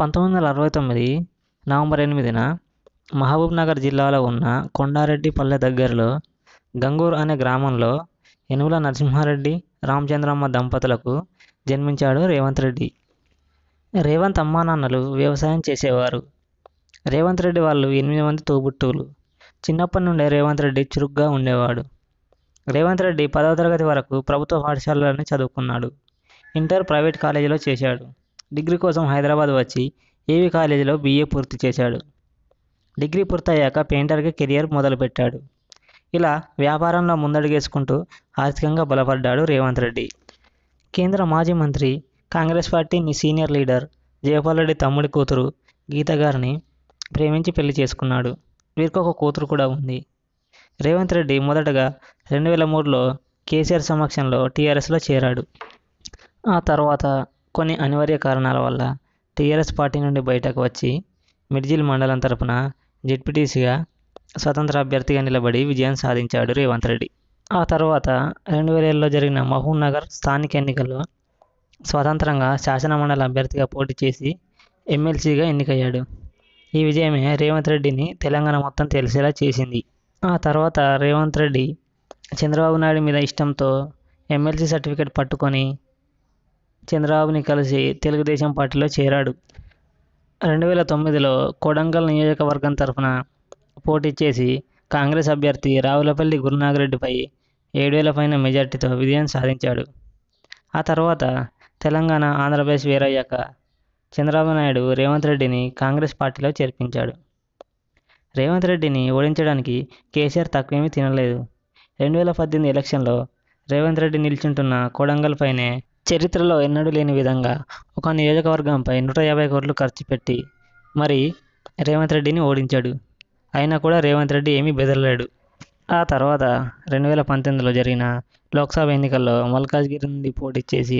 1969 November 8న Mahabubnagar జిల్లాలో ఉన్న కొండారెడ్డిపల్లె దగ్గరలో గంగూర్ అనే గ్రామంలో యనుమల నరసింహారెడ్డి, రామచంద్రమ్మ దంపతులకు జన్మించాడు రేవంత్ రెడ్డి. రేవంత్ అమ్మానాన్నలు వ్యవసాయం చేసేవారు. రేవంత్ రెడ్డి వాళ్ళు 8 మంది తోబుట్టువులు. చిన్నప్పటి నుండే రేవంత్ రెడ్డి చురుగ్గా ఉండేవాడు. రేవంత్ రెడ్డి 10వ తరగతి వరకు ప్రభుత్వ పాఠశాలలోనే చదువుకున్నాడు. ఇంటర్ ప్రైవేట్ కాలేజీలో చేశాడు. డిగ్రీ కోసం హైదరాబాద్ వచ్చి ఏవీ కాలేజీలో BA పూర్తి చేశాడు. డిగ్రీ పూర్తయ్యాక పెయింటర్గా కెరియర్ మొదలుపెట్టాడు. ఇలా వ్యాపారంలో ముందడుగేసుకుంటూ ఆర్థికంగా బలపడ్డాడు రేవంత్ రెడ్డి. కేంద్ర మాజీ మంత్రి, Congress party senior leader Jaipal Reddy తమ్ముడి కూతురు గీత గారిని ప్రేమించి పెళ్లి చేసుకున్నాడు. వీరికి ఒక కూతురు కూడా ఉంది. రేవంత్ రెడ్డి మొదటగా 2003లో కేసీఆర్ సమక్షంలో TRSలో చేరాడు. ఆ తర్వాత కొన్ని అనివార్య కారణాల వల్ల TRS పార్టీ నుండి బయటకు వచ్చి మిర్జిల్ మండలం తరపున జెడ్పీటీసీగా స్వతంత్ర అభ్యర్థిగా నిలబడి విజయం సాధించాడు రేవంత్ రెడ్డి. ఆ తర్వాత 2007లో జరిగిన మహబూబ్నగర్ స్థానిక ఎన్నికల్లో స్వతంత్రంగా శాసనమండలి అభ్యర్థిగా పోటీ చేసి ఎమ్మెల్సీగా ఎన్నికయ్యాడు. ఈ విజయమే రేవంత్ రెడ్డిని తెలంగాణ మొత్తం తెలిసేలా చేసింది. ఆ తర్వాత రేవంత్ రెడ్డి చంద్రబాబు నాయుడు మీద ఇష్టంతో ఎమ్మెల్సీ సర్టిఫికెట్ పట్టుకొని చంద్రబాబుని కలిసి తెలుగుదేశం పార్టీలో చేరాడు. 2009లో కొడంగల్ నియోజకవర్గం తరఫున పోటీ చేసి కాంగ్రెస్ అభ్యర్థి రావులపల్లి గురునాగిరెడ్డిపై 7,000 పైన మెజార్టీతో విజయం సాధించాడు. ఆ తర్వాత తెలంగాణ, ఆంధ్రప్రదేశ్ వేరయ్యాక చంద్రబాబు నాయుడు రేవంత్ రెడ్డిని కాంగ్రెస్ పార్టీలో చేర్పించాడు. రేవంత్ రెడ్డిని ఓడించడానికి కేసీఆర్ తక్కువేమీ తినలేదు. 2018 ఎలక్షన్లో రేవంత్ రెడ్డి నిల్చుంటున్న కొడంగల్ పైనే చరిత్రలో ఎన్నడూ లేని విధంగా ఒక నియోజకవర్గంపై 150 కోట్లు ఖర్చు పెట్టి మరి రేవంత్ రెడ్డిని ఓడించాడు. అయినా కూడా రేవంత్ రెడ్డి ఏమీ బెదరలేడు. ఆ తర్వాత 2019లో జరిగిన లోక్సభ ఎన్నికల్లో మల్కాజ్గిరి నుండి పోటీ చేసి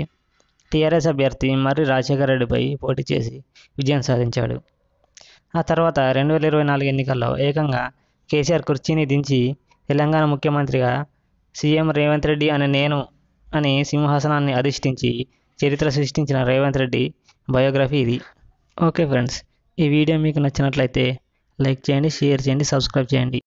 TRS అభ్యర్థి మర్రి రాజశేఖర రెడ్డిపై పోటీ చేసి విజయం సాధించాడు. ఆ తర్వాత 2024 ఎన్నికల్లో ఏకంగా కేసీఆర్ కుర్చీని దించి తెలంగాణ ముఖ్యమంత్రిగా సీఎం రేవంత్ రెడ్డి అని సింహాసనాన్ని అధిష్ఠించి చరిత్ర సృష్టించిన రేవంత్ రెడ్డి బయోగ్రఫీ ఇది. ఓకే ఫ్రెండ్స్, ఈ వీడియో మీకు నచ్చినట్లయితే లైక్ చేయండి, షేర్ చేయండి, సబ్స్క్రైబ్ చేయండి.